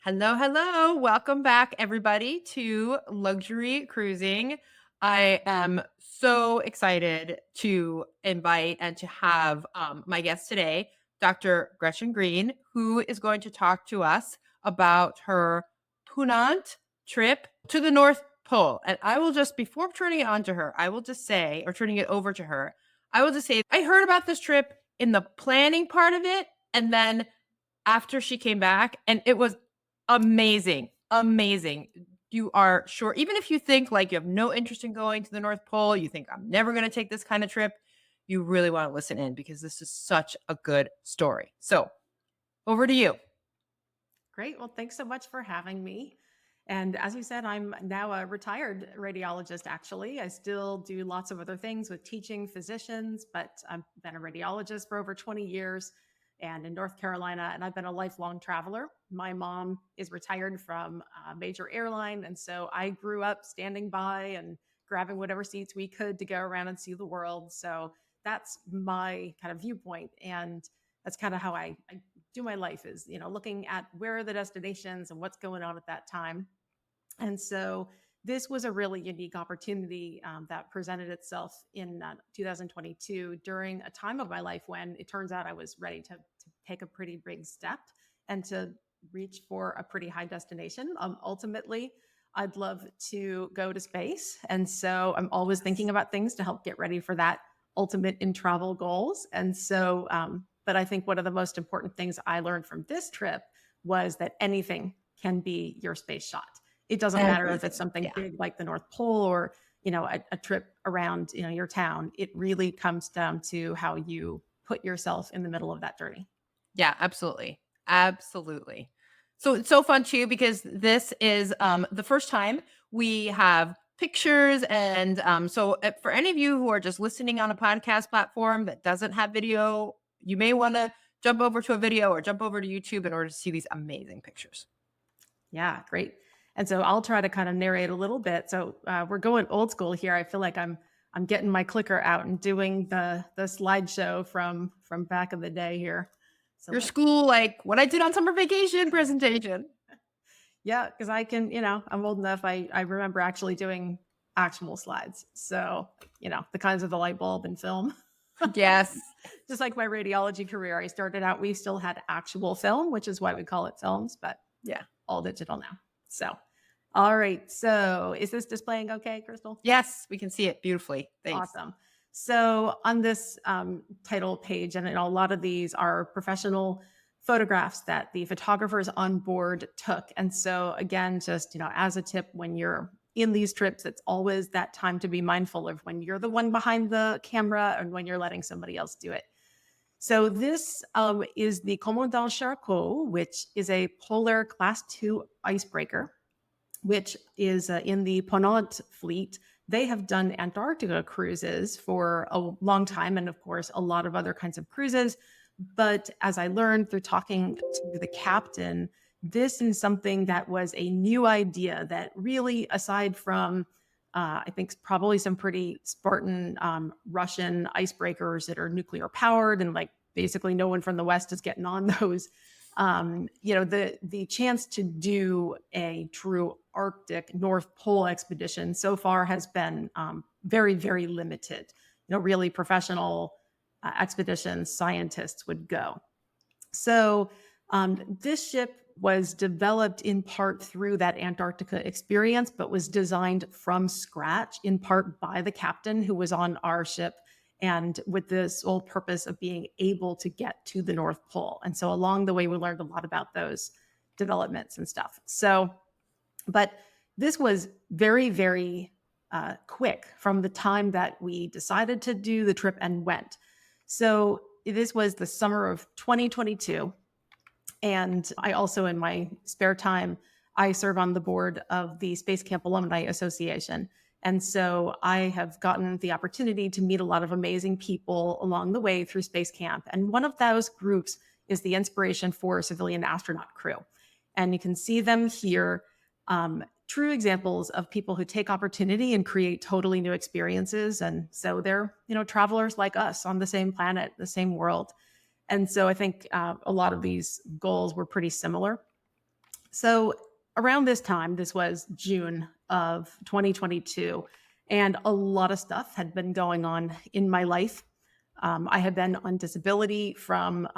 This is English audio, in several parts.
Hello, hello. Welcome back, everybody, to Luxury Cruising. I am so excited to invite and to have my guest today, Dr. Gretchen Green, who is going to talk to us about her Ponant trip to the North Pole. And I will just, before turning it on to her, I will just say, or turning it over to her, I will just say, I heard about this trip in the planning part of it. And then after she came back, and it was amazing, amazing. You are sure, even if you think like you have no interest in going to the North Pole, you think I'm never going to take this kind of trip, you really want to listen in because this is such a good story. So, over to you. Great. Well, thanks so much for having me. And as you said, I'm now a retired radiologist, actually. I still do lots of other things with teaching physicians, but I've been a radiologist for over 20 years and in North Carolina, and I've been a lifelong traveler. My mom is retired from a major airline. And so I grew up standing by and grabbing whatever seats we could to go around and see the world. So that's my kind of viewpoint. And that's kind of how I do my life is, looking at where are the destinations and what's going on at that time. And so this was a really unique opportunity that presented itself in 2022 during a time of my life when it turns out I was ready to take a pretty big step and to reach for a pretty high destination. Ultimately, I'd love to go to space. And so I'm always thinking about things to help get ready for that ultimate in travel goals. And so, but I think one of the most important things I learned from this trip was that anything can be your space shot. It doesn't matter if it's Everything. something Yeah. big like the North Pole or, a trip around, your town. It really comes down to how you put yourself in the middle of that journey. Yeah, absolutely. Absolutely. So it's so fun too because this is the first time we have pictures and so for any of you who are just listening on a podcast platform that doesn't have video, you may want to jump over to a video or jump over to YouTube in order to see these amazing pictures. Yeah, great. And so I'll try to kind of narrate a little bit. So we're going old school here. I feel like I'm getting my clicker out and doing the slideshow from back in the day here. So Your let's school like what I did on summer vacation presentation. yeah, because I can, I'm old enough. I remember actually doing actual slides. So, the kinds of the light bulb and film. Yes. Just like my radiology career, I started out, we still had actual film, which is why we call it films, but Yeah. all digital now. So, all right. So, is this displaying okay, Crystal? Yes, we can see it beautifully. Thanks. Awesome. So, on this title page, and a lot of these are professional photographs that the photographers on board took. And so, again, just, as a tip, when you're in these trips, it's always that time to be mindful of when you're the one behind the camera and when you're letting somebody else do it. So this is the Commandant Charcot, which is a polar class 2 icebreaker, which is in the Ponant fleet. They have done Antarctica cruises for a long time, and of course, a lot of other kinds of cruises. But as I learned through talking to the captain, this is something that was a new idea that really, aside from I think probably some pretty Spartan Russian icebreakers that are nuclear powered and like basically no one from the West is getting on those. The chance to do a true Arctic North Pole expedition so far has been very, very limited. Really professional expeditions scientists would go. So this ship was developed in part through that Antarctica experience, but was designed from scratch in part by the captain who was on our ship and with the sole purpose of being able to get to the North Pole. And so along the way, we learned a lot about those developments and stuff. So, but this was very, very quick from the time that we decided to do the trip and went. So this was the summer of 2022. And I also, in my spare time, I serve on the board of the Space Camp Alumni Association. And so I have gotten the opportunity to meet a lot of amazing people along the way through Space Camp. And one of those groups is the Inspiration for Civilian Astronaut Crew. And you can see them here, true examples of people who take opportunity and create totally new experiences. And so they're, travelers like us on the same planet, the same world. And so I think a lot of these goals were pretty similar. So around this time, this was June of 2022, and a lot of stuff had been going on in my life. I had been on disability from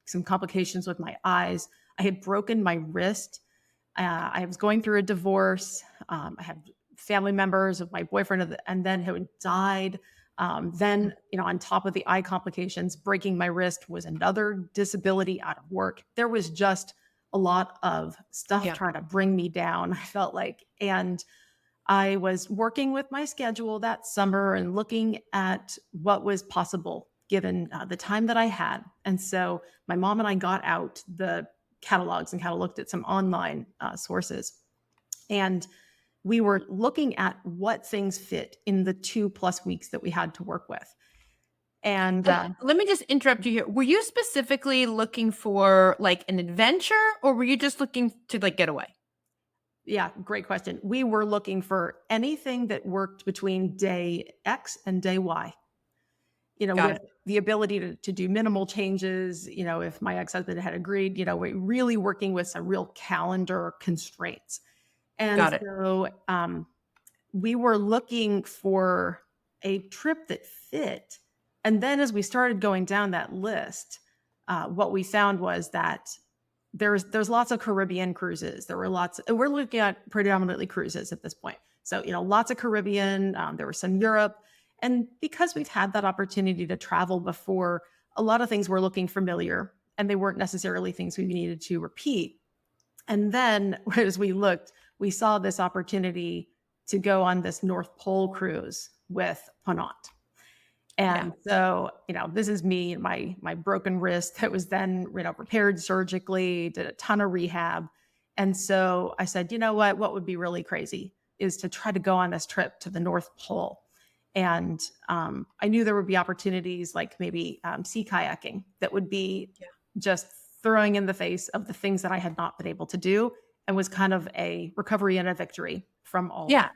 some complications with my eyes. I had broken my wrist. I was going through a divorce. I had family members of my boyfriend and then who had died. Then, on top of the eye complications, breaking my wrist was another disability out of work. There was just a lot of stuff Yeah. trying to bring me down, I felt like. And I was working with my schedule that summer and looking at what was possible given the time that I had. And so my mom and I got out the catalogs and kind of looked at some online sources. And we were looking at what things fit in the 2+ weeks that we had to work with. And Let me just interrupt you here. Were you specifically looking for like an adventure, or were you just looking to like get away? yeah, great question. We were looking for anything that worked between day X and day Y. Got With it. the ability to do minimal changes, if my ex-husband had agreed, we're really working with some real calendar constraints. And Got it. so we were looking for a trip that fit. And then as we started going down that list, what we found was that there's lots of Caribbean cruises. There were lots. We're looking at predominantly cruises at this point. So lots of Caribbean. There was some Europe, and because we've had that opportunity to travel before, a lot of things were looking familiar, and they weren't necessarily things we needed to repeat. And then as we looked, we saw this opportunity to go on this North Pole cruise with Ponant. Yeah. And so, this is me, my broken wrist that was then, repaired surgically, did a ton of rehab. And so I said, you know what would be really crazy is to try to go on this trip to the North Pole. And I knew there would be opportunities like maybe sea kayaking that would be Yeah. just throwing in the face of the things that I had not been able to do, and was kind of a recovery and a victory from all of Yeah. that.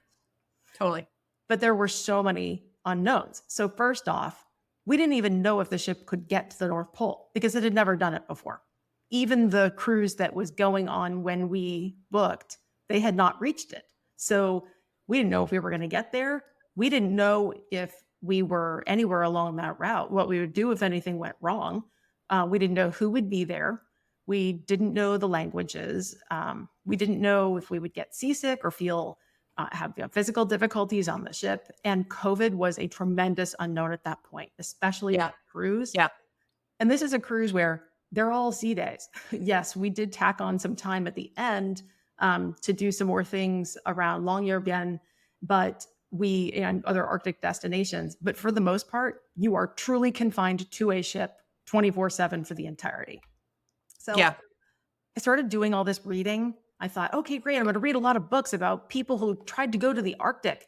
Totally. But there were so many unknowns. So first off, we didn't even know if the ship could get to the North Pole because it had never done it before. Even the cruise that was going on when we booked, they had not reached it. So we didn't know if we were going to get there. We didn't know if we were anywhere along that route, what we would do if anything went wrong. We didn't know who would be there. We didn't know the languages. We didn't know if we would get seasick or have physical difficulties on the ship. And COVID was a tremendous unknown at that point, especially on Yeah. a cruise. Yeah. And this is a cruise where they're all sea days. Yes, we did tack on some time at the end to do some more things around Longyearbyen, but and other Arctic destinations. But for the most part, you are truly confined to a ship 24/7 for the entirety. So Yeah. I started doing all this reading. I thought, okay, great. I'm going to read a lot of books about people who tried to go to the Arctic,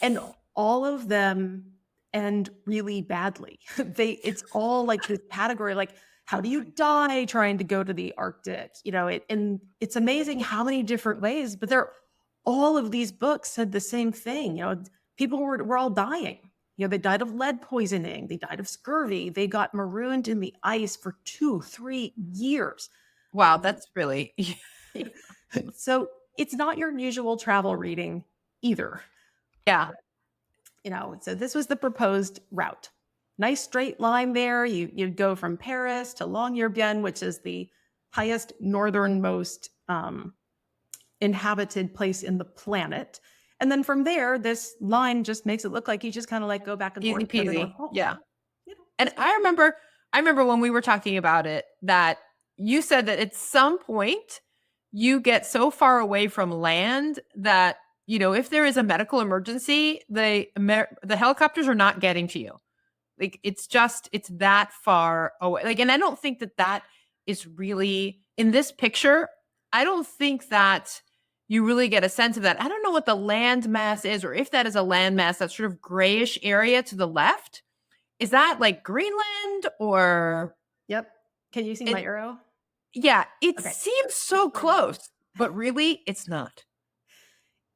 and all of them end really badly. It's all like this category, like, how do you die trying to go to the Arctic? And it's amazing how many different ways, but all of these books said the same thing. People were all dying. They died of lead poisoning. They died of scurvy. They got marooned in the ice for 2-3 years. Wow. That's really. So it's not your usual travel reading either. Yeah. So this was the proposed route. Nice straight line there. You'd go from Paris to Longyearbyen, which is the highest northernmost inhabited place in the planet. And then from there, this line just makes it look like you just kind of like go back and Easy forth to the North peasy. Pole. Yeah. And It's fine. I remember when we were talking about it that you said that at some point you get so far away from land that, if there is a medical emergency, the helicopters are not getting to you. Like it's that far away. Like, and I don't think that is really in this picture. I don't think that you really get a sense of that. I don't know what the land mass is, or if that is a land mass, that sort of grayish area to the left. Is that like Greenland or Yep. Can you see my it? arrow? Yeah, it Okay. seems so close, but really it's not.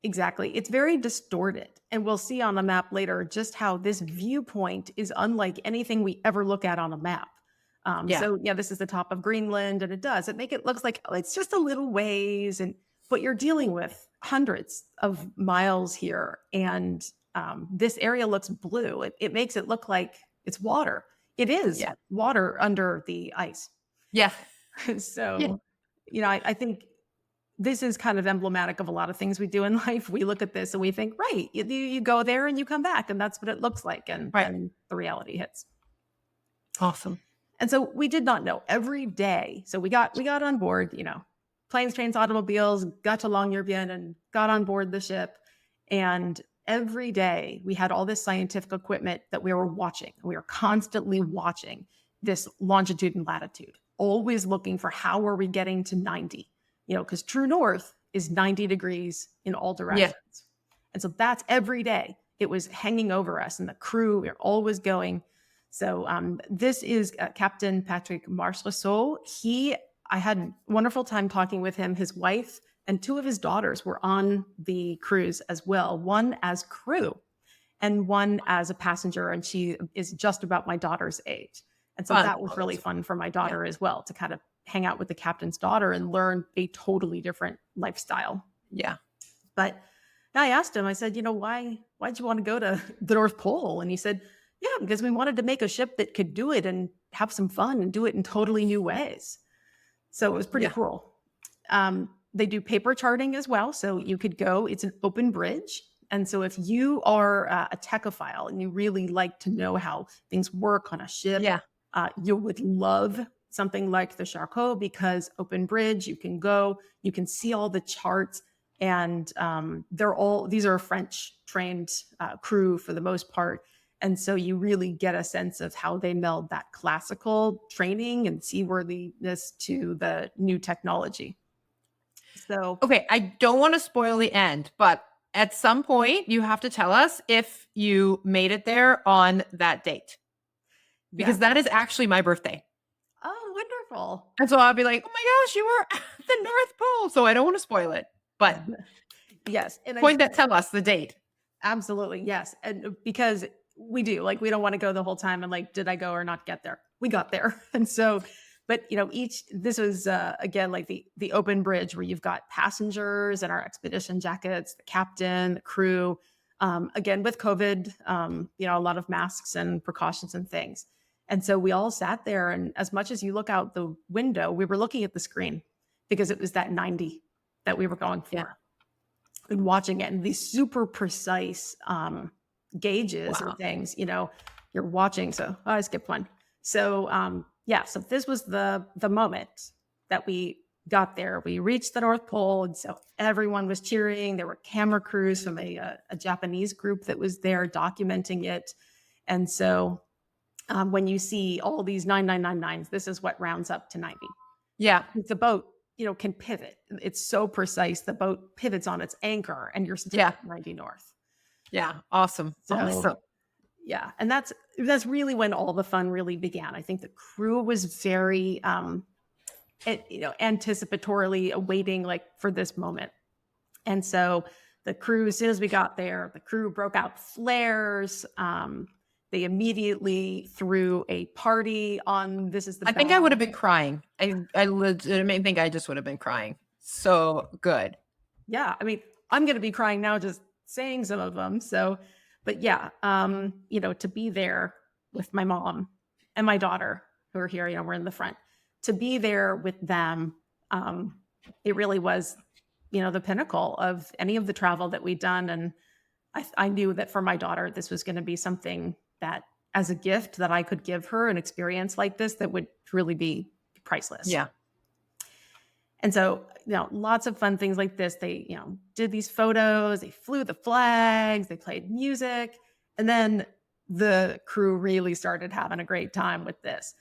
Exactly. It's very distorted. And we'll see on the map later just how this viewpoint is unlike anything we ever look at on a map. Yeah. So yeah, this is the top of Greenland, and it make it looks like it's just a little ways, but you're dealing with hundreds of miles here, and this area looks blue. It makes it look like it's water. It is Yeah. water under the ice. Yeah. Yeah. So, I think this is kind of emblematic of a lot of things we do in life. We look at this and we think, right, you go there and you come back, and that's what it looks like. And Right. then the reality hits. Awesome. And so we did not know every day. So we got on board, planes, trains, automobiles, got to Longyearbyen and got on board the ship. And every day we had all this scientific equipment that we were watching. We were constantly watching this longitude and latitude, always looking for how are we getting to 90, because true north is 90 degrees in all directions. Yeah. And so that's every day. It was hanging over us, and the crew, we were always going. So this is Captain Patrick Marchessault. I had a wonderful time talking with him. His wife and two of his daughters were on the cruise as well, one as crew and one as a passenger. And she is just about my daughter's age. And so that was really fun for my daughter as well, to kind of hang out with the captain's daughter and learn a totally different lifestyle. Yeah. But I asked him, I said, why'd you want to go to the North Pole? And he said, yeah, because we wanted to make a ship that could do it and have some fun and do it in totally new ways. So it was pretty cool. They do paper charting as well. So you could go, it's an open bridge. And so if you are a techophile and you really like to know how things work on a ship, you would love something like the Charcot, because open bridge, you can go, you can see all the charts. And these are French trained crew for the most part. And so you really get a sense of how they meld that classical training and seaworthiness to the new technology. So, okay, I don't want to spoil the end, but at some point you have to tell us if you made it there on that date, because that is actually my birthday. Oh, wonderful. And so I'll be like, oh my gosh, you were at the North Pole. So I don't want to spoil it, but yes. And tell us the date. Absolutely. Yes. And because we do, we don't want to go the whole time and did I go or not get there? We got there. And so, but this was again, the open bridge where you've got passengers in our expedition jackets, the captain, the crew, again, with COVID, a lot of masks and precautions and things. And so we all sat there, and as much as you look out the window, we were looking at the screen because it was that 90 that we were going for and watching it, and these super precise, gauges and things, you're watching. So I skipped one. So, so this was the moment that we got there. We reached the North Pole, and so everyone was cheering. There were camera crews from a Japanese group that was there documenting it. And so when you see all these 9999s, this is what rounds up to 90. Yeah. The boat, can pivot. It's so precise. The boat pivots on its anchor, and you're still at 90 north. Yeah. Awesome. So, yeah. And that's really when all the fun really began. I think the crew was very, anticipatorily awaiting for this moment. And so the crew, as soon as we got there, the crew broke out flares. They immediately threw a party on, this is the I think I would have been crying. I legitimately think I just would have been crying. So good. Yeah. I mean, I'm going to be crying now just saying some of them. So, but yeah, to be there with my mom and my daughter who are here, we're in the front, to be there with them. It really was, the pinnacle of any of the travel that we'd done. And I knew that for my daughter, this was going to be something that, as a gift, that I could give her an experience like this that would really be priceless. Yeah. And so, lots of fun things like this. They, did these photos, they flew the flags, they played music, and then the crew really started having a great time with this.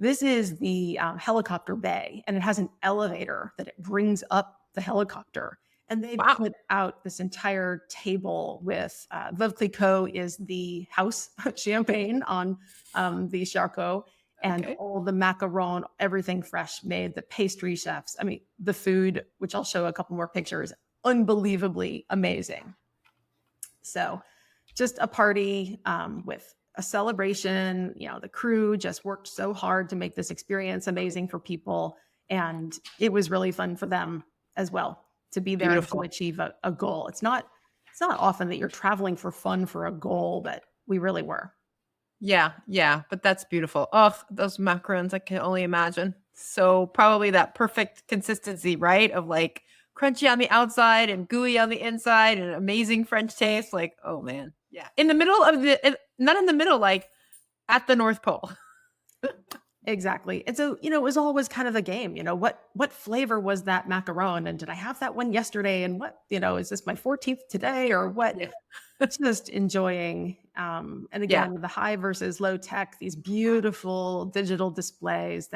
This is the helicopter bay, and it has an elevator that it brings up the helicopter. And they put out this entire table with Veuve Clicquot is the house champagne on the Charcot, and all the macaron, everything fresh made, the pastry chefs. I mean, the food, which I'll show a couple more pictures, unbelievably amazing. So just a party with a celebration. The crew just worked so hard to make this experience amazing for people. And it was really fun for them as well to be there and to Beautiful. achieve a goal. It's not often that you're traveling for fun for a goal, but we really were. Yeah, yeah, but that's beautiful. Oh, those macarons, I can only imagine. So probably that perfect consistency, right? Of like crunchy on the outside and gooey on the inside and amazing French taste. Like, oh man. Yeah. In the middle of not in the middle, like at the North Pole. Exactly. And so, it was always kind of a game, what flavor was that macaron? And did I have that one yesterday? And is this my 14th today or what? Yeah. Just enjoying. And Yeah. again, the high versus low tech, these beautiful digital displays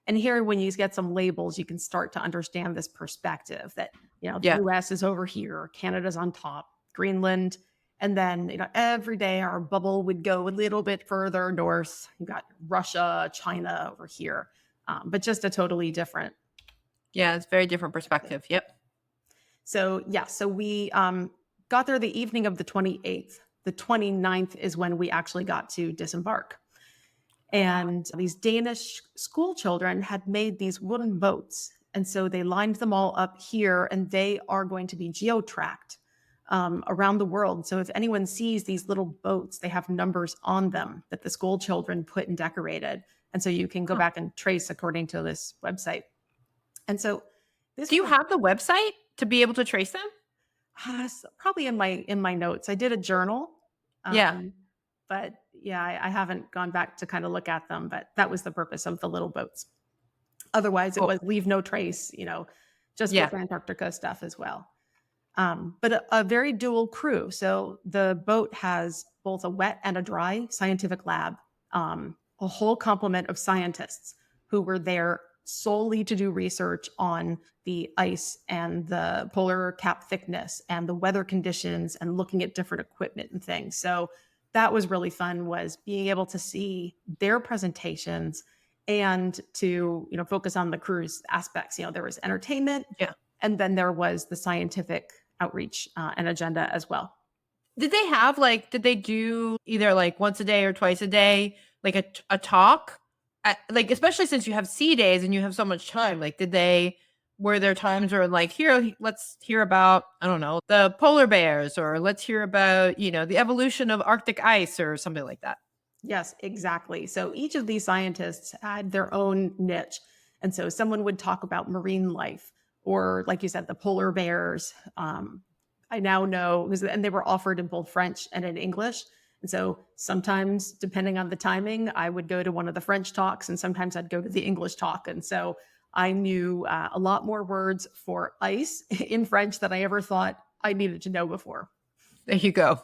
and here, when you get some labels, you can start to understand this perspective that, the Yeah. US is over here, Canada's on top, Greenland. And then, every day our bubble would go a little bit further north. You got Russia, China over here, but just a totally different Yeah. It's very different perspective. perspective. Yep. So, yeah, so we got there the evening of the 28th. The 29th is when we actually got to disembark. And these Danish school children had made these wooden boats. And so they lined them all up here, and they are going to be geo-tracked around the world. So if anyone sees these little boats, they have numbers on them that the school children put and decorated. And so you can go Huh. back and trace according to this website. And so this Do you was have the website to be able to trace them? probably in my notes. I did a journal, Yeah. but yeah, I haven't gone back to kind of look at them. But that was the purpose of the little boats. Otherwise, it Cool. was leave no trace. Just Yeah. with Antarctica stuff as well. But a very dual crew. So the boat has both a wet and a dry scientific lab, a whole complement of scientists who were there solely to do research on the ice and the polar cap thickness and the weather conditions and looking at different equipment and things. So that was really fun, was being able to see their presentations and to focus on the cruise aspects. There was entertainment, Yeah. and then there was the scientific outreach and agenda as well. Did they do either like once a day or twice a day, like a talk? Like, especially since you have sea days and you have so much time, like, were there times where like, here, let's hear about, I don't know, the polar bears, or let's hear about, the evolution of Arctic ice or something like that? Yes, exactly. So each of these scientists had their own niche. And so someone would talk about marine life, or like you said, the polar bears. I now know, and they were offered in both French and in English. And so sometimes, depending on the timing, I would go to one of the French talks, and sometimes I'd go to the English talk. And so I knew a lot more words for ice in French than I ever thought I needed to know before. There you go.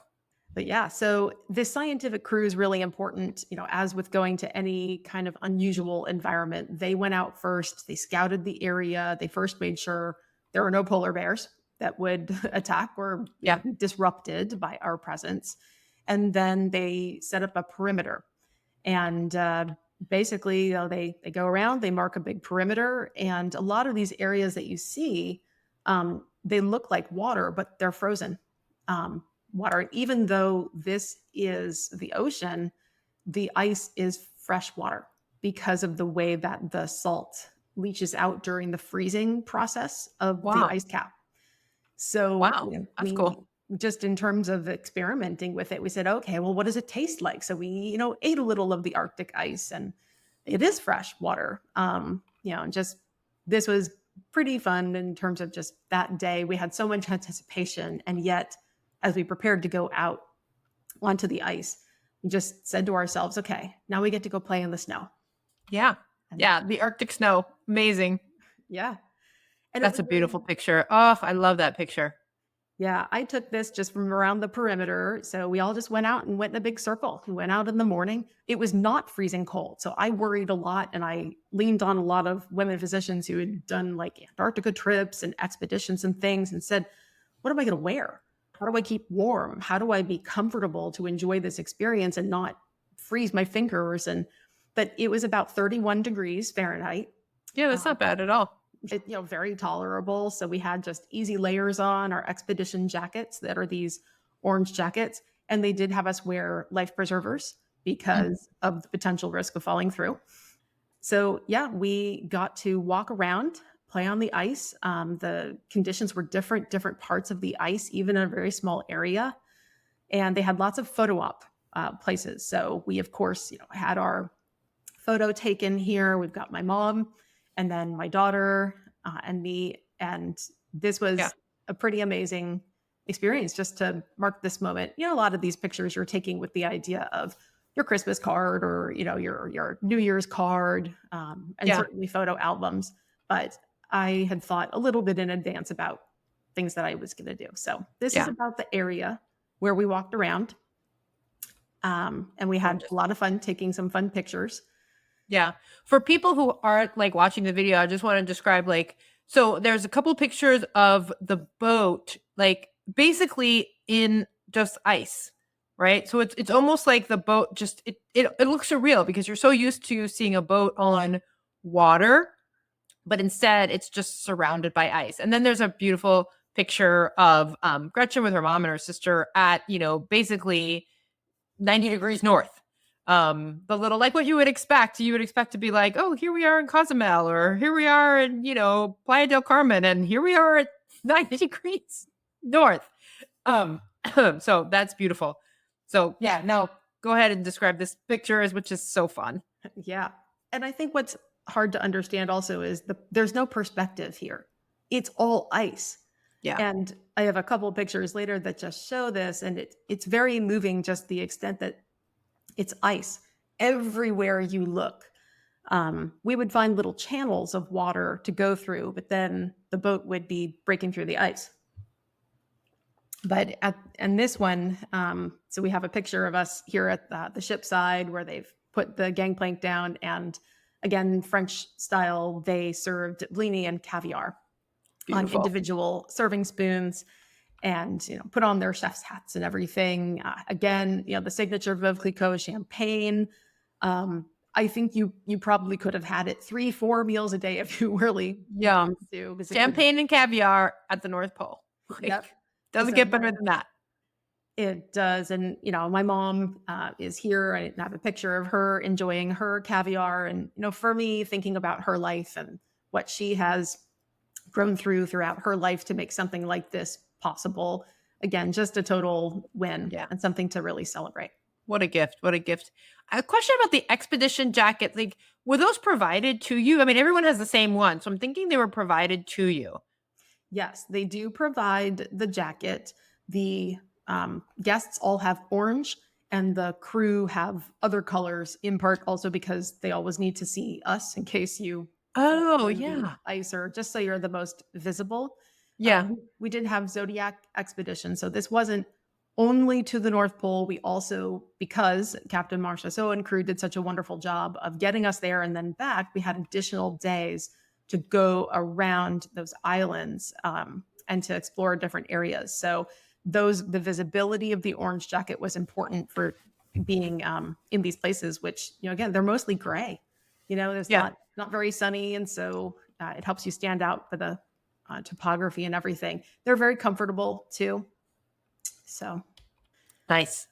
But yeah, so this scientific crew is really important, as with going to any kind of unusual environment. They went out first, they scouted the area, they first made sure there were no polar bears that would attack or Yeah. be disrupted by our presence. And then they set up a perimeter. And basically, they go around, they mark a big perimeter. And a lot of these areas that you see, they look like water, but they're frozen. Water. Even though this is the ocean, the ice is fresh water because of the way that the salt leaches out during the freezing process of the Wow. ice cap. So Wow. That's we cool. just, in terms of experimenting with it, we said, okay, well, what does it taste like? So we, ate a little of the Arctic ice, and it is fresh water. And just this was pretty fun in terms of just that day. We had so much anticipation, and yet as we prepared to go out onto the ice, we just said to ourselves, okay, now we get to go play in the snow. Yeah. And Yeah. The Arctic snow. Amazing. yeah. And it That's was a beautiful picture. Oh, I love that picture. yeah, I took this just from around the perimeter. So we all just went out and went in a big circle. We went out in the morning. It was not freezing cold. So I worried a lot, and I leaned on a lot of women physicians who had done like Antarctica trips and expeditions and things, and said, what am I going to wear? How do I keep warm? How do I be comfortable to enjoy this experience and not freeze my fingers? But it was about 31 degrees Fahrenheit. Yeah, that's not bad at all. Very tolerable. So we had just easy layers on our expedition jackets that are these orange jackets. And they did have us wear life preservers because of the potential risk of falling through. So yeah, we got to walk around, play on the ice. The conditions were different parts of the ice, even in a very small area, and they had lots of photo op places. So we, of course, had our photo taken here. We've got my mom, and then my daughter and me, and this Yeah. was a pretty amazing experience just to mark this moment. A lot of these pictures you're taking with the idea of your Christmas card or your New Year's card, and Yeah. certainly photo albums. But I had thought a little bit in advance about things that I was going to do. So this is Yeah. about the area where we walked around, and we had Gorgeous. a lot of fun taking some fun pictures. Yeah. For people who aren't like watching the video, I just want to describe so there's a couple pictures of the boat, like basically in just ice, right? So it's almost like the boat just it looks surreal because you're so used to seeing a boat on water, but instead it's just surrounded by ice. And then there's a beautiful picture of Gretchen with her mom and her sister at, basically 90 degrees north. The little, like what you would expect to be like, oh, here we are in Cozumel, or here we are in, Playa del Carmen, and here we are at 90 degrees north. So that's beautiful. So yeah, now go ahead and describe this picture, which is so fun. Yeah. And I think what's hard to understand also is there's no perspective here. It's all ice. Yeah. And I have a couple of pictures later that just show this, and it's very moving, just the extent that it's ice everywhere you look. We would find little channels of water to go through, but then the boat would be breaking through the ice. But and this one, so we have a picture of us here at the ship side where they've put the gangplank down, and again, French style, they served blini and caviar on Beautiful. individual serving spoons, and put on their chef's hats and everything. Again, the signature Veuve Clicquot champagne. I think you probably could have had it 3-4 meals a day if you really Yum. to. Champagne and caviar at the North Pole. Yep. Doesn't So get better than that. It does. And, my mom is here. I have a picture of her enjoying her caviar. And, for me, thinking about her life and what she has grown throughout her life to make something like this possible. Again, just a total win, and something to really celebrate. What a gift. What a gift. A question about the expedition jacket. Like, were those provided to you? I mean, everyone has the same one. So I'm thinking they were provided to you. Yes, they do provide the jacket. The guests all have orange, and the crew have other colors, in part also because they always need to see us in case you ice, or just so you're the most visible. Yeah. We did have Zodiac expedition, so this wasn't only to the North Pole. We also, because Captain Charcot and crew did such a wonderful job of getting us there and then back, we had additional days to go around those islands and to explore different areas. So the visibility of the orange jacket was important for being in these places, which, again, they're mostly gray. There's not very sunny. And so it helps you stand out for the topography and everything. They're very comfortable too. So nice.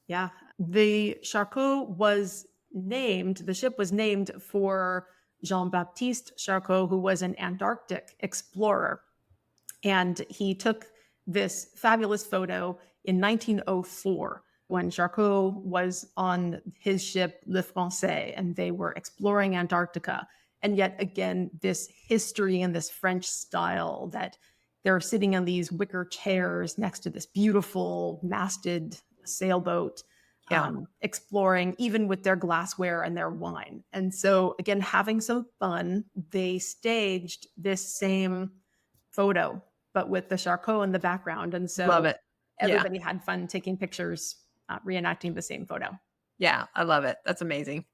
Yeah. The Charcot the ship was named for Jean-Baptiste Charcot, who was an Antarctic explorer. And he took this fabulous photo in 1904 when Charcot was on his ship, Le Français, and they were exploring Antarctica. And yet again, this history and this French style that they're sitting in these wicker chairs next to this beautiful masted sailboat, exploring, even with their glassware and their wine. And so again, having some fun, they staged this same photo, but with the Charcot in the background. And so love it. Everybody had fun taking pictures, reenacting the same photo. Yeah, I love it. That's amazing.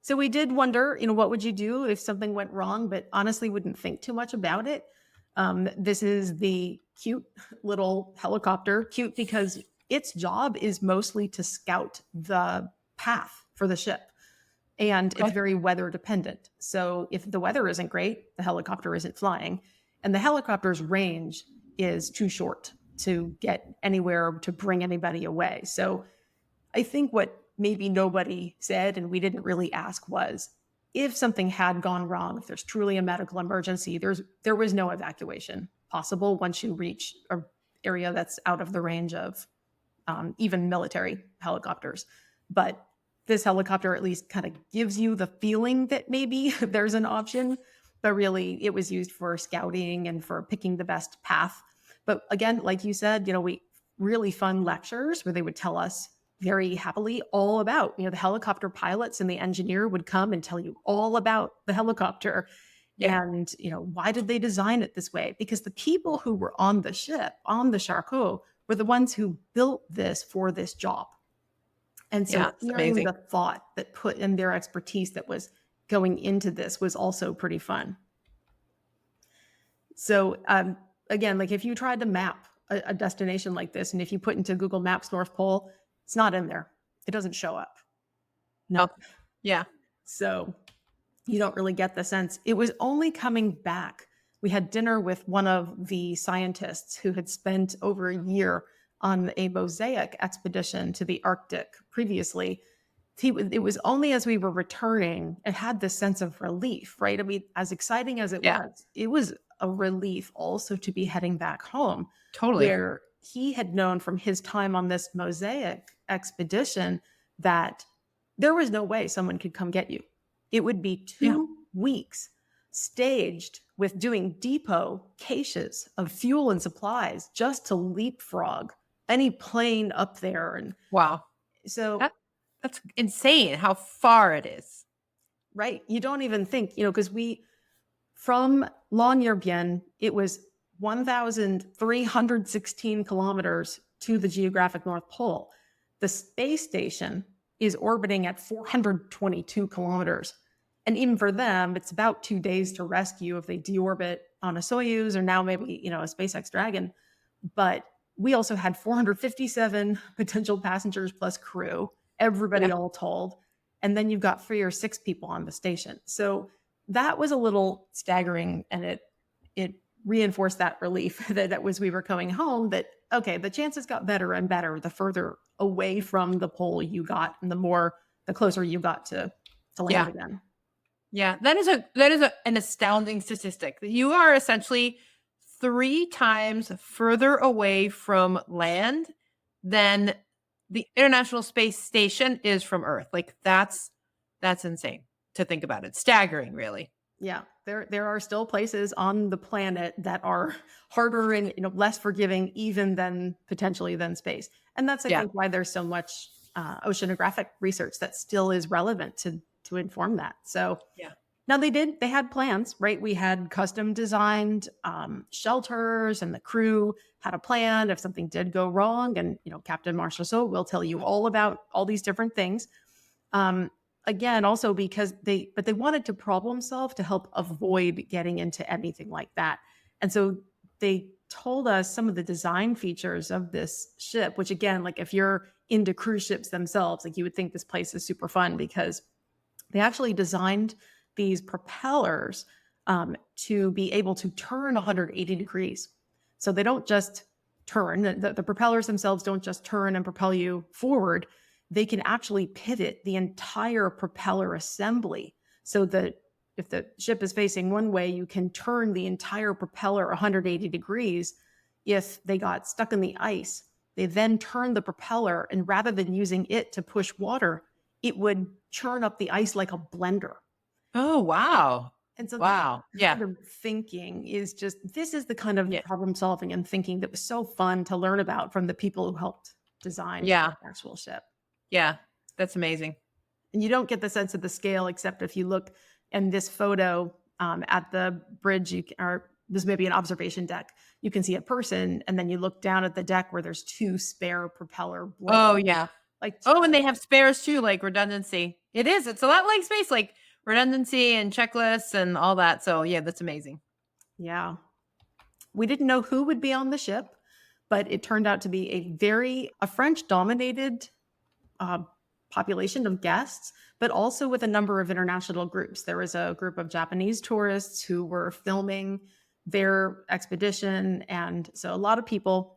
So we did wonder, what would you do if something went wrong, but honestly wouldn't think too much about it. This is the cute little helicopter, cute because its job is mostly to scout the path for the ship. And it's very weather dependent. So if the weather isn't great, the helicopter isn't flying. And the helicopter's range is too short to get anywhere to bring anybody away. So I think what maybe nobody said and we didn't really ask was, if something had gone wrong, if there's truly a medical emergency, there was no evacuation possible once you reach an area that's out of the range of even military helicopters. But this helicopter at least kind of gives you the feeling that maybe there's an option, but really it was used for scouting and for picking the best path. But again, like you said, we really fun lectures where they would tell us very happily all about, the helicopter pilots and the engineer would come and tell you all about the helicopter. Yeah. And, why did they design it this way? Because the people who were on the ship, on the Charcot, were the ones who built this for this job. And so Yeah, it's hearing amazing. the thought that put in their expertise that was going into this was also pretty fun. So again, like if you tried to map a destination like this, and if you put into Google Maps North Pole, it's not in there. It doesn't show up. No. Yeah. So you don't really get the sense. It was only coming back. We had dinner with one of the scientists who had spent over a year on a mosaic expedition to the Arctic previously. It was only as we were returning, it had this sense of relief, right? I mean, as exciting as Yeah. it was a relief also to be heading back home, Totally. where he had known from his time on this mosaic expedition that there was no way someone could come get you. It would be 2 weeks staged with doing depot caches of fuel and supplies just to leapfrog any plane up there. And Wow. so, That's insane how far it is. right, you don't even think, because from Longyearbyen, it was 1,316 kilometers to the geographic North Pole. The space station is orbiting at 422 kilometers. And even for them, it's about 2 days to rescue if they deorbit on a Soyuz or now maybe, a SpaceX Dragon. But we also had 457 potential passengers plus crew, everybody all told. And then you've got 3 or 6 people on the station. So that was a little staggering, and it reinforced that relief that was we were coming home, that, okay, the chances got better and better the further away from the pole you got and the closer you got to land again. Yeah, that is an astounding statistic. You are essentially 3 times further away from land than the International Space Station is from Earth. Like that's insane to think about. It's staggering, really. Yeah, there are still places on the planet that are harder and less forgiving even than potentially than space. And that's I think why there's so much oceanographic research that still is relevant to inform that. So now they had plans, right? We had custom designed shelters, and the crew had a plan if something did go wrong. And Captain Marchessault will tell you all about all these different things. Again, also because they wanted to problem solve to help avoid getting into anything like that. And so they told us some of the design features of this ship, which again, like if you're into cruise ships themselves, like you would think this place is super fun, because they actually designed these propellers to be able to turn 180 degrees. So they don't just turn, the propellers themselves don't just turn and propel you forward. They can actually pivot the entire propeller assembly so that if the ship is facing one way, you can turn the entire propeller 180 degrees. If they got stuck in the ice, they then turn the propeller, and rather than using it to push water, it would churn up the ice like a blender. Oh, wow. And so wow. kind of thinking is just, this is the kind of problem solving and thinking that was so fun to learn about from the people who helped design the actual ship. Yeah, that's amazing. And you don't get the sense of the scale, except if you look in this photo at the bridge, or this may be an observation deck, you can see a person, and then you look down at the deck where there's 2 spare propeller blades. Oh, yeah. Like, and they have spares too, like redundancy. It's a lot like space, like redundancy and checklists and all that. So yeah, that's amazing. Yeah. We didn't know who would be on the ship, but it turned out to be a French dominated population of guests, but also with a number of international groups. There was a group of Japanese tourists who were filming their expedition. And so a lot of people,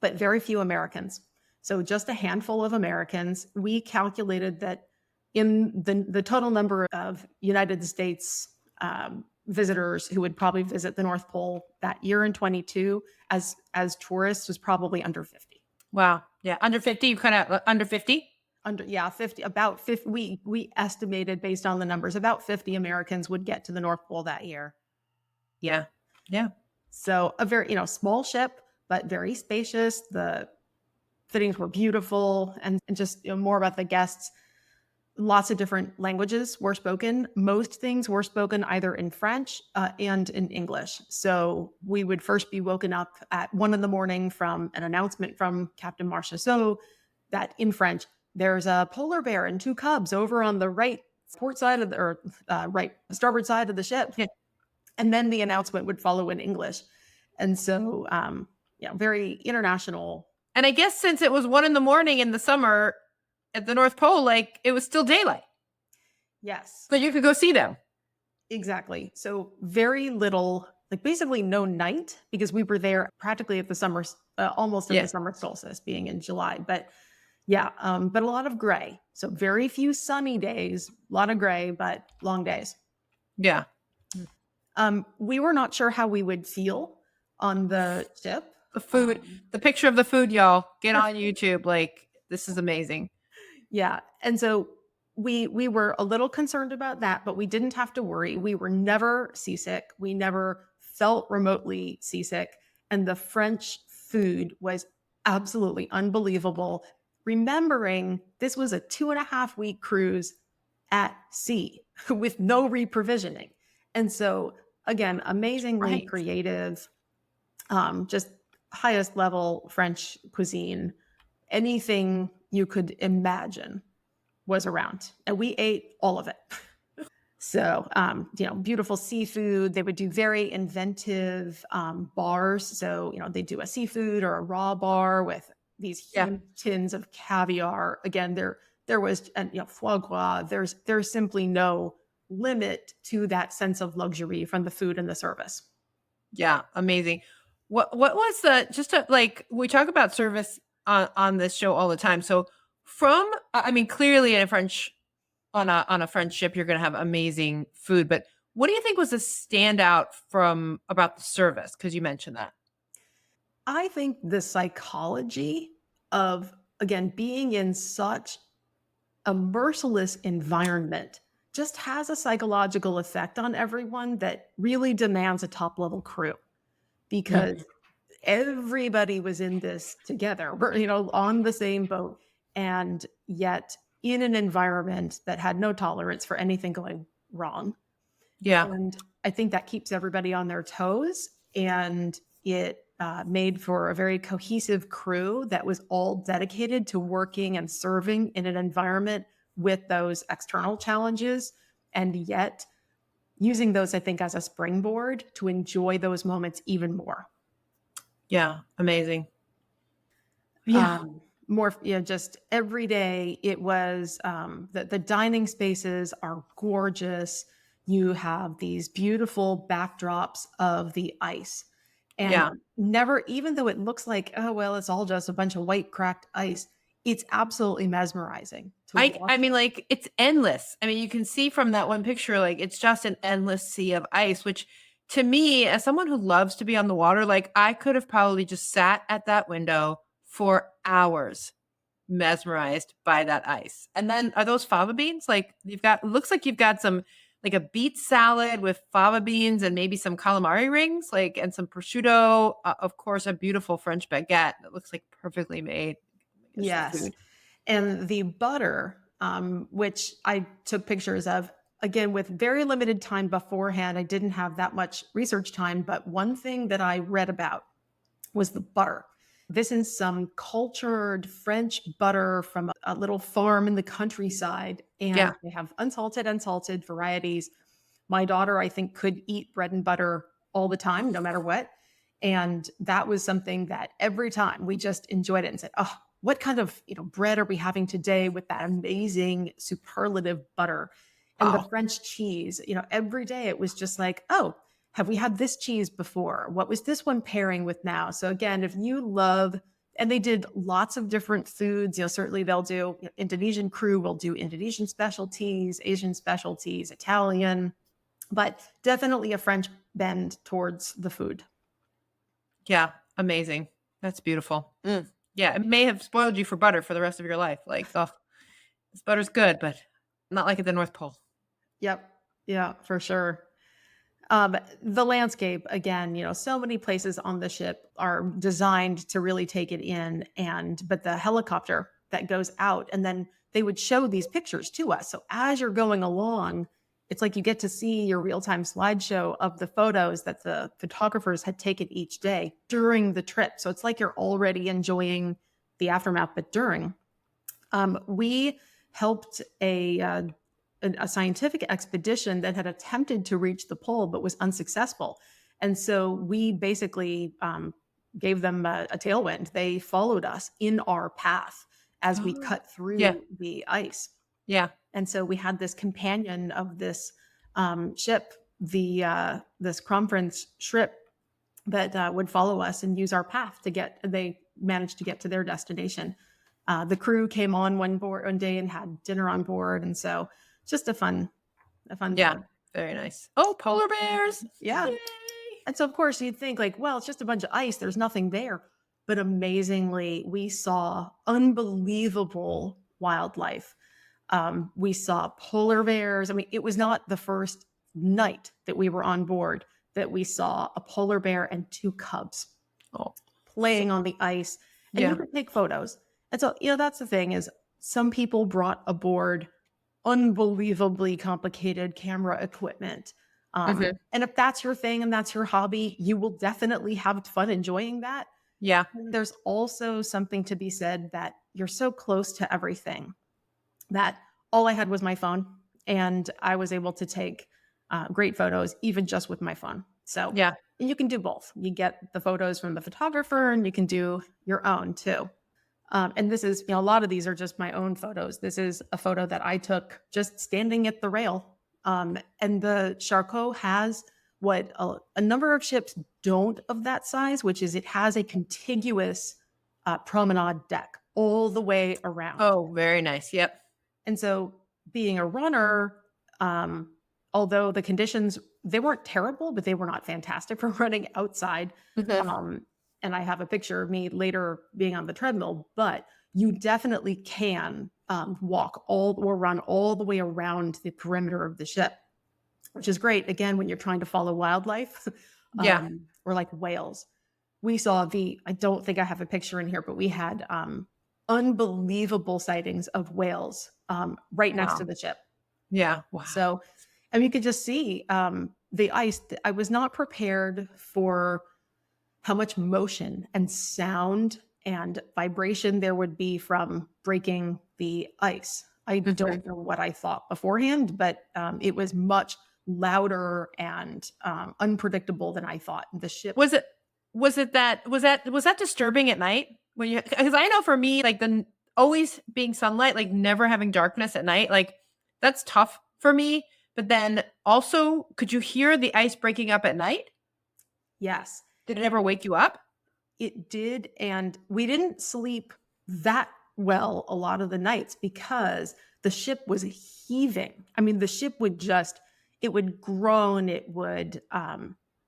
but very few Americans. So just a handful of Americans. We calculated that in the total number of United States visitors who would probably visit the North Pole that year in 22 as tourists was probably under 50. Wow. Yeah. Under 50, you kind of under 50? Under, yeah, 50, about 50. We estimated based on the numbers, about 50 Americans would get to the North Pole that year. Yeah. Yeah. So a very, small ship, but very spacious. The fittings were beautiful, and just more about the guests. Lots of different languages were spoken. Most things were spoken either in French and in English. So we would first be woken up at 1 a.m. from an announcement from Captain Charcot that in French, there's a polar bear and 2 cubs over on the right port side of the, or right starboard side of the ship. Yeah. And then the announcement would follow in English. And so, very international. And I guess since it was 1 a.m. in the summer at the North Pole, like it was still daylight. Yes. So you could go see them. Exactly. So very little, like basically no night, because we were there practically at the summer, almost at the summer solstice being in July. But but a lot of gray. So very few sunny days, a lot of gray, but long days. Yeah. We were not sure how we would feel on the ship. The food, the picture of the food, y'all, get on YouTube. Like, this is amazing. Yeah. And so we were a little concerned about that, but we didn't have to worry. We were never seasick. We never felt remotely seasick. And the French food was absolutely unbelievable. Remembering this was a 2.5-week cruise at sea with no reprovisioning. And so again, amazingly creative, just highest level French cuisine. Anything you could imagine was around, and we ate all of it. So, beautiful seafood. They would do very inventive bars. So, they do a seafood or a raw bar with these huge tins of caviar. Again, there was, and foie gras. There's simply no limit to that sense of luxury from the food and the service. Yeah, amazing. What was the, just to, like, we talk about service on this show all the time. So clearly in a French, on a French ship, you're going to have amazing food, but what do you think was the standout about the service? Cause you mentioned that. I think the psychology of, again, being in such a merciless environment just has a psychological effect on everyone that really demands a top level crew, because everybody was in this together. We're, on the same boat, and yet in an environment that had no tolerance for anything going wrong. Yeah. And I think that keeps everybody on their toes, and it made for a very cohesive crew that was all dedicated to working and serving in an environment with those external challenges, and yet using those, I think, as a springboard to enjoy those moments even more. Yeah. Amazing. Yeah. Just every day it was, the dining spaces are gorgeous. You have these beautiful backdrops of the ice, and never, even though it looks like, oh, well, it's all just a bunch of white cracked ice, it's absolutely mesmerizing. I mean, like, it's endless. I mean, you can see from that one picture, like, it's just an endless sea of ice, which to me, as someone who loves to be on the water, like, I could have probably just sat at that window for hours, mesmerized by that ice. And then are those fava beans? Like, looks like you've got some, like a beet salad with fava beans and maybe some calamari rings, like, and some prosciutto, of course, a beautiful French baguette that looks like perfectly made. Yes. And the butter, which I took pictures of, again, with very limited time beforehand. I didn't have that much research time, but one thing that I read about was the butter. This is some cultured French butter from a little farm in the countryside. And they have unsalted varieties. My daughter, I think, could eat bread and butter all the time, no matter what. And that was something that every time we just enjoyed it and said, oh, what kind of bread are we having today with that amazing superlative butter? And the French cheese, every day it was just like, oh, have we had this cheese before? What was this one pairing with now? So again, if you love And they did lots of different foods. Certainly they'll do Indonesian crew will do Indonesian specialties, Asian specialties, Italian, but definitely a French bend towards the food. Yeah. Amazing. That's beautiful. Yeah. It may have spoiled you for butter for the rest of your life. Like, oh, this butter's good, but not like at the North Pole. Yep. Yeah, for sure. The landscape, again, so many places on the ship are designed to really take it in. But the helicopter that goes out, and then they would show these pictures to us. So as you're going along, it's like you get to see your real time slideshow of the photos that the photographers had taken each day during the trip. So it's like you're already enjoying the aftermath, but during. We helped a scientific expedition that had attempted to reach the pole but was unsuccessful. And so we basically gave them a tailwind. They followed us in our path as we cut Yeah. through the ice. Yeah. And so we had this companion of this ship, this conference ship that would follow us and use our path to get. They managed to get to their destination. The crew came on one day and had dinner on board, and so just a fun Yeah. thing. Very nice. Oh, polar bears. Yeah. Yay. And so of course you'd think like, well, it's just a bunch of ice. There's nothing there. But amazingly, we saw unbelievable wildlife. We saw polar bears. I mean, it was not the first night that we were on board that we saw a polar bear and 2 cubs playing on the ice. And you could take photos. And so, that's the thing is some people brought aboard unbelievably complicated camera equipment. And if that's your thing and that's your hobby, you will definitely have fun enjoying that. Yeah. There's also something to be said that you're so close to everything that all I had was my phone, and I was able to take great photos even just with my phone. So Yeah. you can do both. You get the photos from the photographer and you can do your own too. And this is, a lot of these are just my own photos. This is a photo that I took just standing at the rail. And the Charcot has what a number of ships don't of that size, which is it has a contiguous promenade deck all the way around. Oh, very nice. Yep. And so being a runner, although the conditions, they weren't terrible, but they were not fantastic for running outside. And I have a picture of me later being on the treadmill, but you definitely can walk or run all the way around the perimeter of the ship, which is great. Again, when you're trying to follow wildlife, or like whales. We saw I don't think I have a picture in here, but we had unbelievable sightings of whales right next to the ship. Yeah. Wow. So, and you could just see the ice. I was not prepared for how much motion and sound and vibration there would be from breaking the ice. I don't know what I thought beforehand, but it was much louder and unpredictable than I thought. The ship was that disturbing at night when you, because I know for me, like always being sunlight, like never having darkness at night, like that's tough for me. But then also, could you hear the ice breaking up at night? Yes. Did it ever wake you up? It did. And we didn't sleep that well a lot of the nights because the ship was heaving. I mean, the ship would it would groan. It would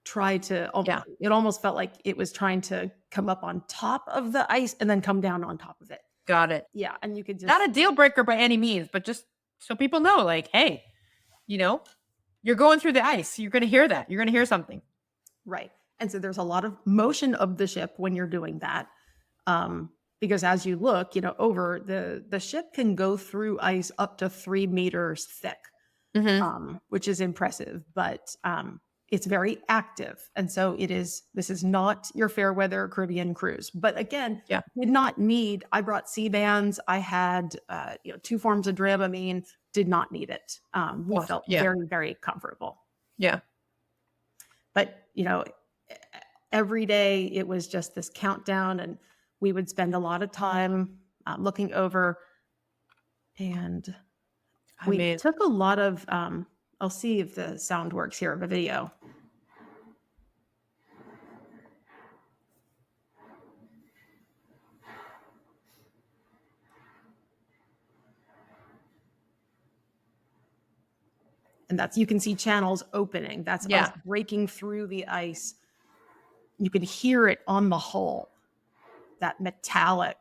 try to, it almost felt like it was trying to come up on top of the ice and then come down on top of it. Got it. Yeah. And you could just. Not a deal breaker by any means, but just so people know, like, hey, you're going through the ice. You're going to hear that. You're going to hear something. Right. And so there's a lot of motion of the ship when you're doing that. Because as you look, over the ship can go through ice up to 3 meters thick, which is impressive, but it's very active. And so this is not your fair weather Caribbean cruise. But again, did not need, I brought sea bands. I had, 2 forms of Dramamine, did not need it. We felt very, very comfortable. Yeah. But, every day it was just this countdown, and we would spend a lot of time looking over, and we took a lot of, I'll see if the sound works here of a video. And that's, you can see channels opening. That's us Yeah. breaking through the ice. You can hear it on the hull, that metallic.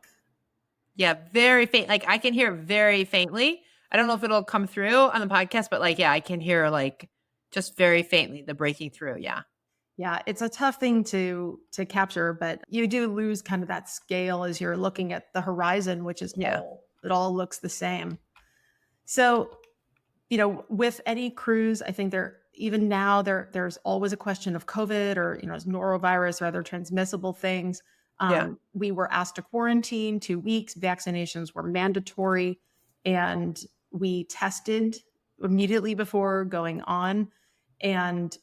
Yeah, very faint. Like, I can hear it very faintly. I don't know if it'll come through on the podcast, but, like, yeah, I can hear, like, just very faintly the breaking through, yeah. Yeah, it's a tough thing to capture, but you do lose kind of that scale as you're looking at the horizon, which is Yeah. it all looks the same. So, with any cruise, I think even now there's always a question of COVID or norovirus or other transmissible things. Yeah. We were asked to quarantine 2 weeks. Vaccinations were mandatory, and we tested immediately before going on. And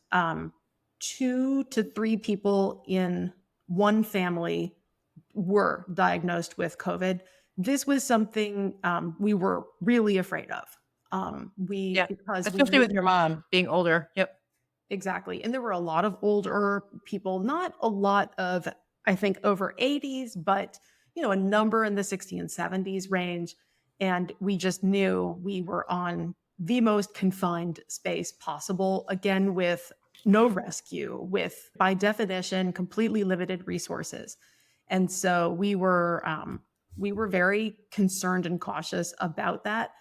2 to 3 people in one family were diagnosed with COVID. This was something we were really afraid of. Yeah. Because we Especially with your mom being older. Yep. exactly, and there were a lot of older people, not a lot of, I think, over 80s, but a number in the 60s and 70s range, and we just knew we were on the most confined space possible. Again, with no rescue, with by definition completely limited resources, and so we were very concerned and cautious about that.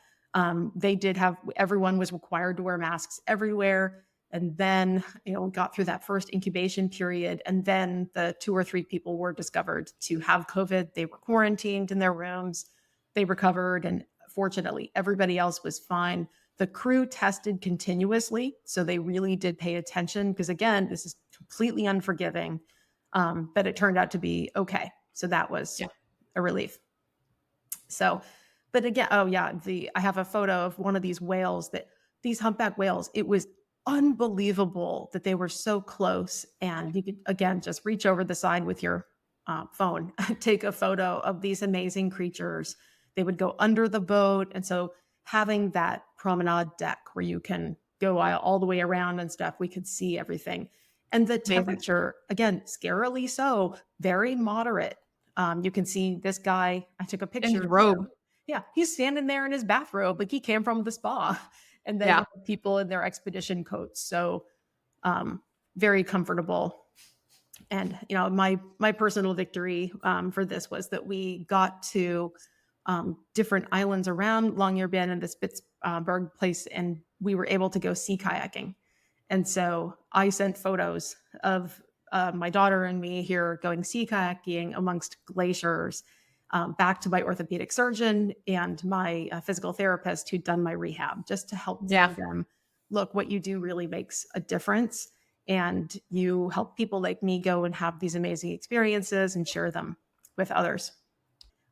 They did have everyone was required to wear masks everywhere. And then, got through that first incubation period. And then the 2 or 3 people were discovered to have COVID. They were quarantined in their rooms. They recovered. And fortunately, everybody else was fine. The crew tested continuously. So they really did pay attention because, again, this is completely unforgiving. But it turned out to be okay. So that was Yeah. a relief. So, but again, oh yeah, I have a photo of one of these humpback whales. It was unbelievable that they were so close, and you could again just reach over the side with your phone, take a photo of these amazing creatures. They would go under the boat, and so having that promenade deck where you can go all the way around and stuff, we could see everything. And the Amazing. temperature, again, scarily so, very moderate. You can see this guy. I took a In his picture. robe. Yeah, he's standing there in his bathrobe, like he came from the spa. And then Yeah. people in their expedition coats. So very comfortable. And my personal victory for this was that we got to different islands around Longyearbyen and the Spitzberg place, and we were able to go sea kayaking. And so I sent photos of my daughter and me here going sea kayaking amongst glaciers back to my orthopedic surgeon and my physical therapist who'd done my rehab, just to help tell Yeah. them, look, what you do really makes a difference. And you help people like me go and have these amazing experiences and share them with others.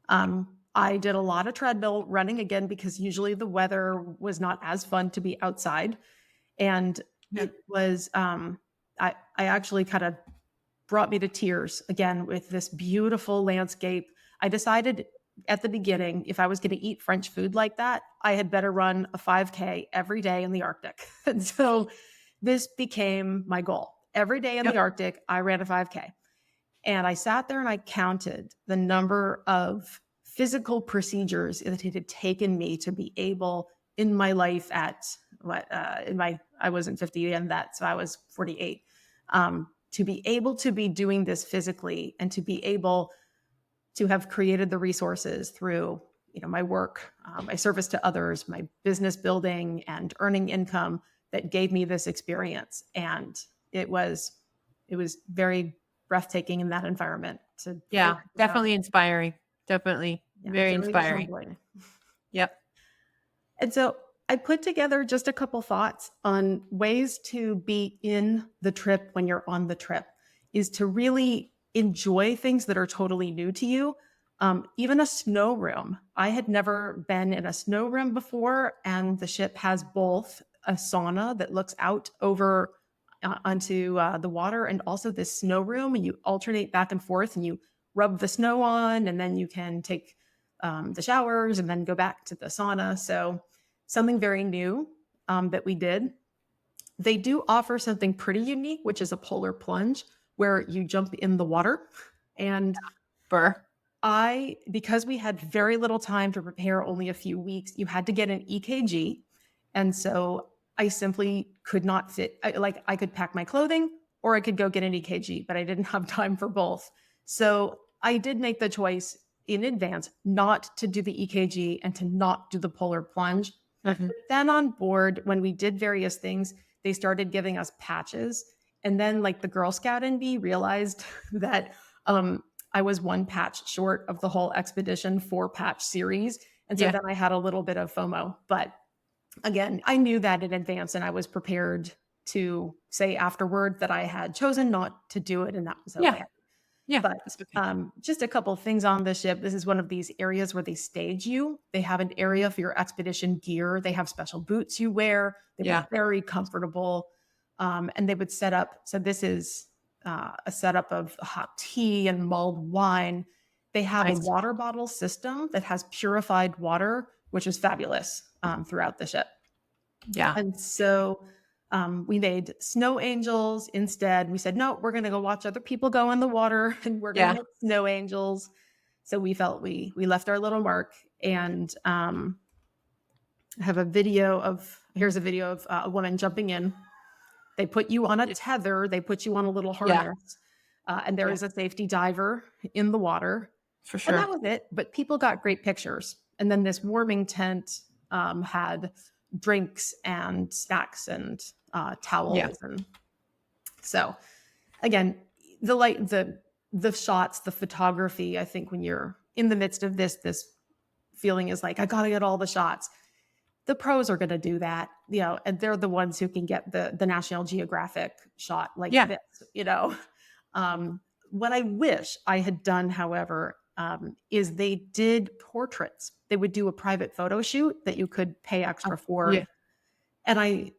I did a lot of treadmill running again because usually the weather was not as fun to be outside. And Yeah. it was, I actually kind of brought me to tears again with this beautiful landscape. I decided at the beginning, if I was going to eat French food like that, I had better run a 5K every day in the Arctic. And so this became my goal. Every day in the Yep. Arctic, I ran a 5K. And I sat there and I counted the number of physical procedures that it had taken me to be able in my life at I wasn't 50 and that, so I was 48. To be able to be doing this physically and to be able to have created the resources through my work, my service to others, my business building and earning income that gave me this experience. And it was very breathtaking in that environment. Yeah. Definitely inspiring. Definitely. Yeah, Very very inspiring. humbling. Yep. And so I put together just a couple thoughts on ways to be in the trip when you're on the trip, is to really enjoy things that are totally new to you. Even a snow room. I had never been in a snow room before, and the ship has both a sauna that looks out over onto the water and also this snow room, and you alternate back and forth and you rub the snow on, and then you can take the showers and then go back to the sauna. So something very new that we did. They do offer something pretty unique, which is a polar plunge where you jump in the water. And Burr. because we had very little time to prepare, only a few weeks, you had to get an EKG. And so I simply could not fit. I could pack my clothing or I could go get an EKG, but I didn't have time for both. So I did make the choice in advance not to do the EKG and to not do the polar plunge. Mhm. But then on board, when we did various things, they started giving us patches. And then, like, the Girl Scout in me realized that I was one patch short of the whole expedition 4-patch series. And so Yeah. then I had a little bit of FOMO. But again, I knew that in advance and I was prepared to say afterward that I had chosen not to do it and that was Yeah. okay. Yeah. But That's okay. just a couple of things on the ship. This is one of these areas where they stage you. They have an area for your expedition gear. They have special boots you wear. They were Yeah. very comfortable. And they would set up. So this is a setup of hot tea and mulled wine. They have a Nice. water bottle system that has purified water, which is fabulous throughout the ship. Yeah. And so we made snow angels instead. We said, no, we're going to go watch other people go in the water and we're going to Yeah. make snow angels. So we felt we left our little mark. And I have here's a video of a woman jumping in. They put you on a tether. They put you on a little Yeah. harness. And there Yeah. is a safety diver in the water. For And that sure. was it. But people got great pictures. And then this warming tent had drinks and snacks and towels. Yeah. And so again, the shots, the photography, I think when you're in the midst of this feeling is like, I got to get all the shots. The pros are going to do that, and they're the ones who can get the National Geographic shot like Yeah. this. What I wish I had done, however, is they did portraits. They would do a private photo shoot that you could pay extra for. Yeah. And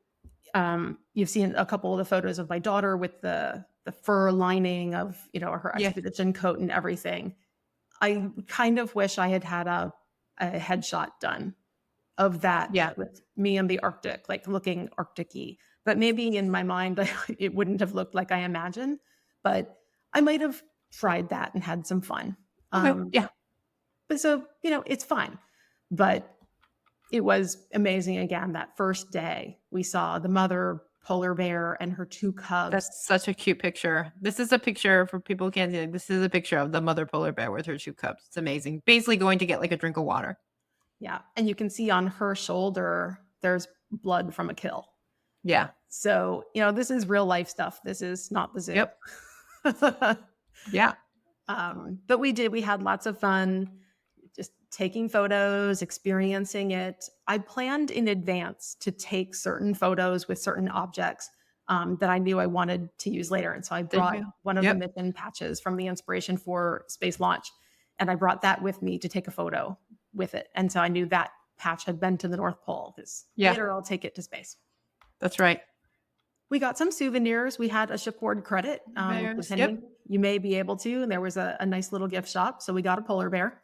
you've seen a couple of the photos of my daughter with the fur lining of, her Yeah. expedition coat and everything. I kind of wish I had had a headshot done of that Yeah. with me in the Arctic, like looking Arctic-y. But maybe in my mind, it wouldn't have looked like I imagined. But I might have tried that and had some fun. Okay. Yeah. But so, it's fine. But it was amazing again. That first day, we saw the mother polar bear and her 2 cubs. That's such a cute picture. This is a picture for people who can't see. This is a picture of the mother polar bear with her 2 cubs. It's amazing. Basically going to get like a drink of water. Yeah. And you can see on her shoulder, there's blood from a kill. Yeah. So, this is real life stuff. This is not the zoo. Yep. Yeah. But we had lots of fun just taking photos, experiencing it. I planned in advance to take certain photos with certain objects that I knew I wanted to use later. And so I There you brought go. one of Yep. the mission patches from the Inspiration for Space Launch. And I brought that with me to take a photo with it. And so I knew that patch had been to the North Pole because Yeah. later I'll take it to space. That's right. We got some souvenirs. We had a shipboard credit. Bears. Depending, you may be able to. And there was a nice little gift shop. So we got a polar bear.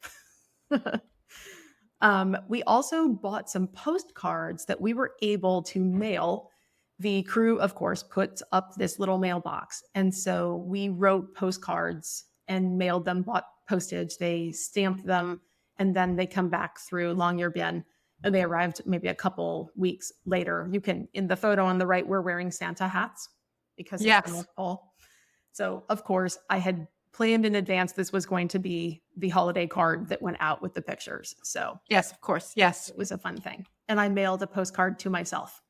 We also bought some postcards that we were able to mail. The crew, of course, puts up this little mailbox. And so we wrote postcards and mailed them, bought postage. They stamped them, and then they come back through Longyearbyen. And they arrived maybe a couple weeks later. You can, in the photo on the right, we're wearing Santa hats because it's Yes. the North Pole. So, of course, I had planned in advance this was going to be the holiday card that went out with the pictures. So Yes, of course. Yes. it was a fun thing. And I mailed a postcard to myself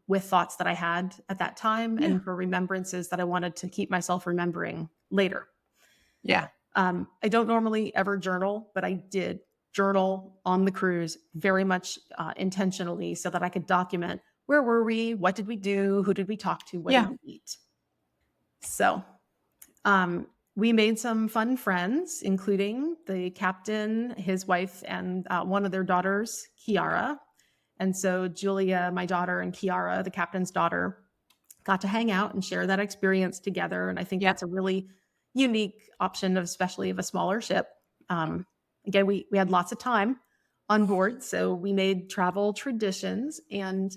with thoughts that I had at that time and for remembrances that I wanted to keep myself remembering later. Yeah. I don't normally ever journal, but I did journal on the cruise very much intentionally so that I could document where were we, what did we do, who did we talk to, what did we eat. So we made some fun friends, including the captain, his wife, and one of their daughters, Kiara. And so Julia, my daughter, and Kiara, the captain's daughter, got to hang out and share that experience together. And I think that's a really unique option, especially of a smaller ship. Again, we had lots of time on board, so we made travel traditions, and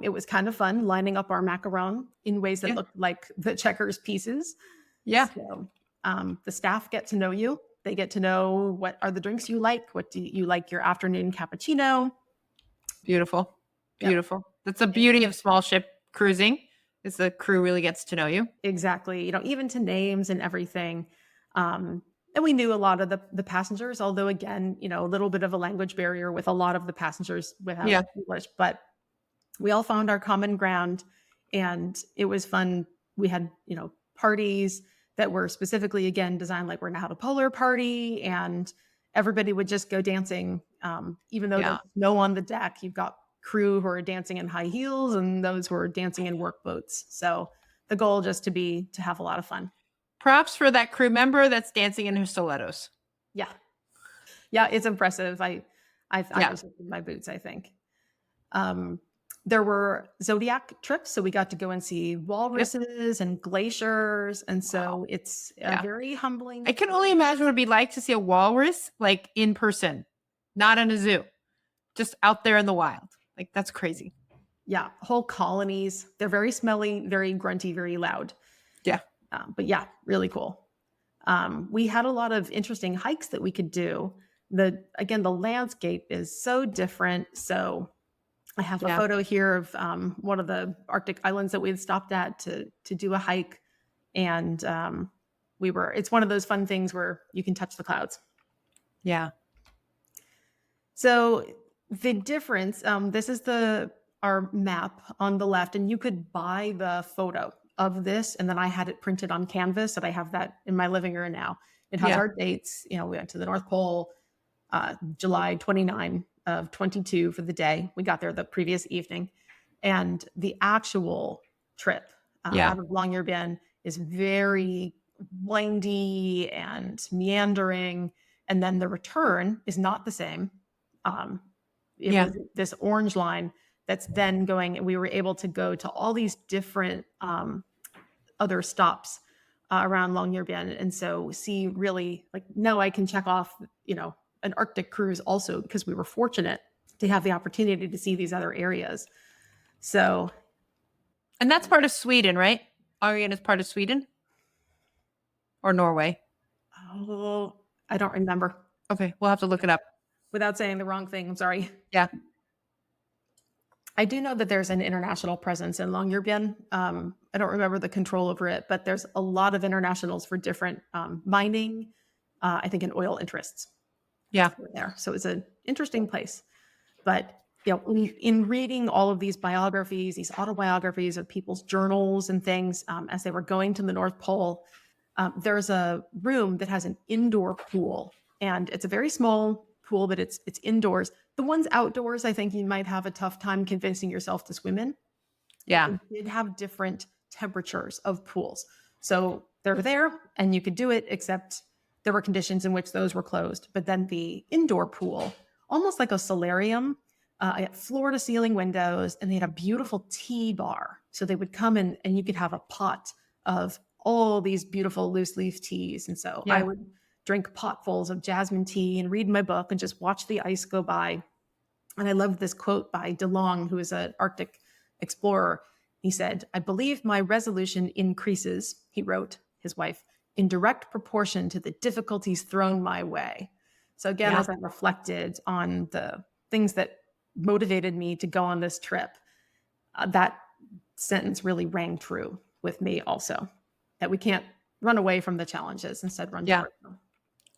it was kind of fun lining up our macaron in ways that looked like the checkers pieces. Yeah. So, the staff get to know you. They get to know what are the drinks you like. What do you like your afternoon cappuccino? Beautiful. Yep. Beautiful. That's the beauty of small ship cruising, is the crew really gets to know you. Exactly. Even to names and everything. And we knew a lot of the passengers, although again, a little bit of a language barrier with a lot of the passengers without Yeah. English, but we all found our common ground and it was fun. We had, parties that were specifically again designed like we're gonna have a polar party and everybody would just go dancing. Even though Yeah. there's snow on the deck, you've got crew who are dancing in high heels and those who are dancing in work boats. So the goal just to have a lot of fun. Props for that crew member that's dancing in her stilettos. Yeah. Yeah, it's impressive. I Yeah. was in my boots, I think. Um, there were zodiac trips, so we got to go and see Yep. walruses and glaciers, and so Wow. it's a Yeah. very humbling. I can only imagine what it'd be like to see a walrus like in person, not in a zoo, just out there in the wild. Like that's crazy. Yeah, whole colonies. They're very smelly, very grunty, very loud. Yeah. But yeah, really cool. We had a lot of interesting hikes that we could do. The landscape is so different. So I have a Yeah. photo here of one of the Arctic islands that we had stopped at to do a hike, and it's one of those fun things where you can touch the clouds. Yeah. So the difference, this is our map on the left, and you could buy the photo of this, and then I had it printed on canvas, and I have that in my living room now. It has Yeah. our dates. We went to the North Pole, July 29 of 22 for the day. We got there the previous evening, and the actual trip Yeah. out of Longyearbyen is very windy and meandering, and then the return is not the same. It Yeah. was this orange line that's then going, and we were able to go to all these different other stops around Longyearbyen, and so see really like now I can check off an Arctic cruise also because we were fortunate to have the opportunity to see these other areas. So, And that's part of Sweden, right? Arian is part of Sweden or Norway. oh, I don't remember. Okay, we'll have to look it up. Without saying the wrong thing, I'm sorry. Yeah. I do know that there's an international presence in Longyearbyen. I don't remember the control over it, but there's a lot of internationals for different mining, I think, and oil interests. Yeah. There, so it's an interesting place. But in reading all of these biographies, these autobiographies of people's journals and things as they were going to the North Pole, there's a room that has an indoor pool, and it's a very small pool, but it's indoors. The ones outdoors, I think you might have a tough time convincing yourself to swim in. Yeah. They did have different temperatures of pools, so they're there, and you could do it. Except there were conditions in which those were closed. But then the indoor pool, almost like a solarium, had floor to ceiling windows, and they had a beautiful tea bar. So they would come in and you could have a pot of all these beautiful loose leaf teas. And so I would drink potfuls of jasmine tea and read my book and just watch the ice go by. And I loved this quote by DeLong, who is an Arctic explorer. He said, "I believe my resolution increases," he wrote his wife, "in direct proportion to the difficulties thrown my way." So again, as I reflected on the things that motivated me to go on this trip, that sentence really rang true with me also, that we can't run away from the challenges, instead run towards them.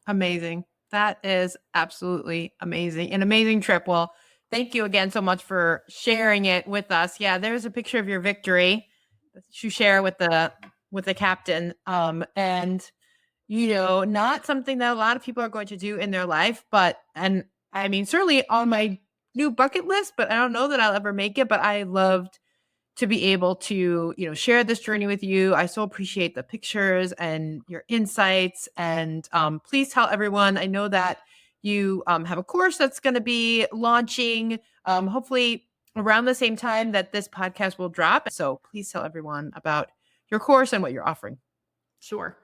Amazing. That is absolutely amazing. An amazing trip. Well, thank you again so much for sharing it with us. Yeah, there's a picture of your victory that you share with the captain. And not something that a lot of people are going to do in their life, and I mean, certainly on my new bucket list, but I don't know that I'll ever make it. But I loved to be able to, share this journey with you. I so appreciate the pictures and your insights. And please tell everyone, I know that you have a course that's going to be launching, hopefully around the same time that this podcast will drop. So please tell everyone about your course and what you're offering. Sure.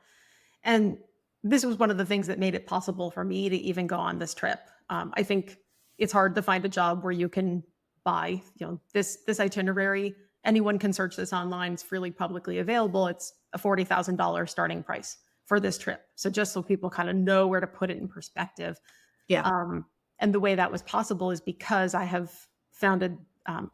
And this was one of the things that made it possible for me to even go on this trip. I think it's hard to find a job where you can buy, this itinerary. Anyone can search this online. It's freely publicly available. It's a $40,000 starting price for this trip. So just so people kind of know where to put it in perspective. Yeah. And the way that was possible is because I have founded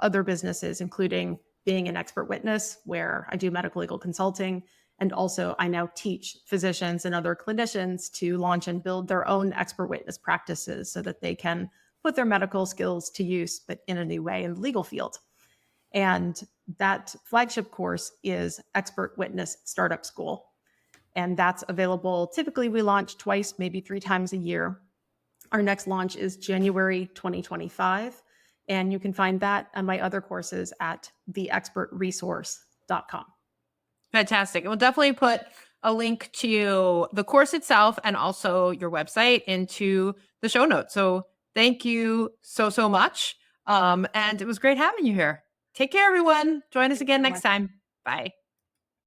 other businesses, including being an expert witness, where I do medical legal consulting. And also, I now teach physicians and other clinicians to launch and build their own expert witness practices so that they can put their medical skills to use, but in a new way in the legal field. And that flagship course is Expert Witness Startup School. And that's available. Typically, we launch twice, maybe 3 times a year. Our next launch is January 2025. And you can find that and my other courses at theexpertresource.com. Fantastic. And we'll definitely put a link to the course itself and also your website into the show notes. So thank you so, so much. And it was great having you here. Take care, everyone. Join us again next time. Bye.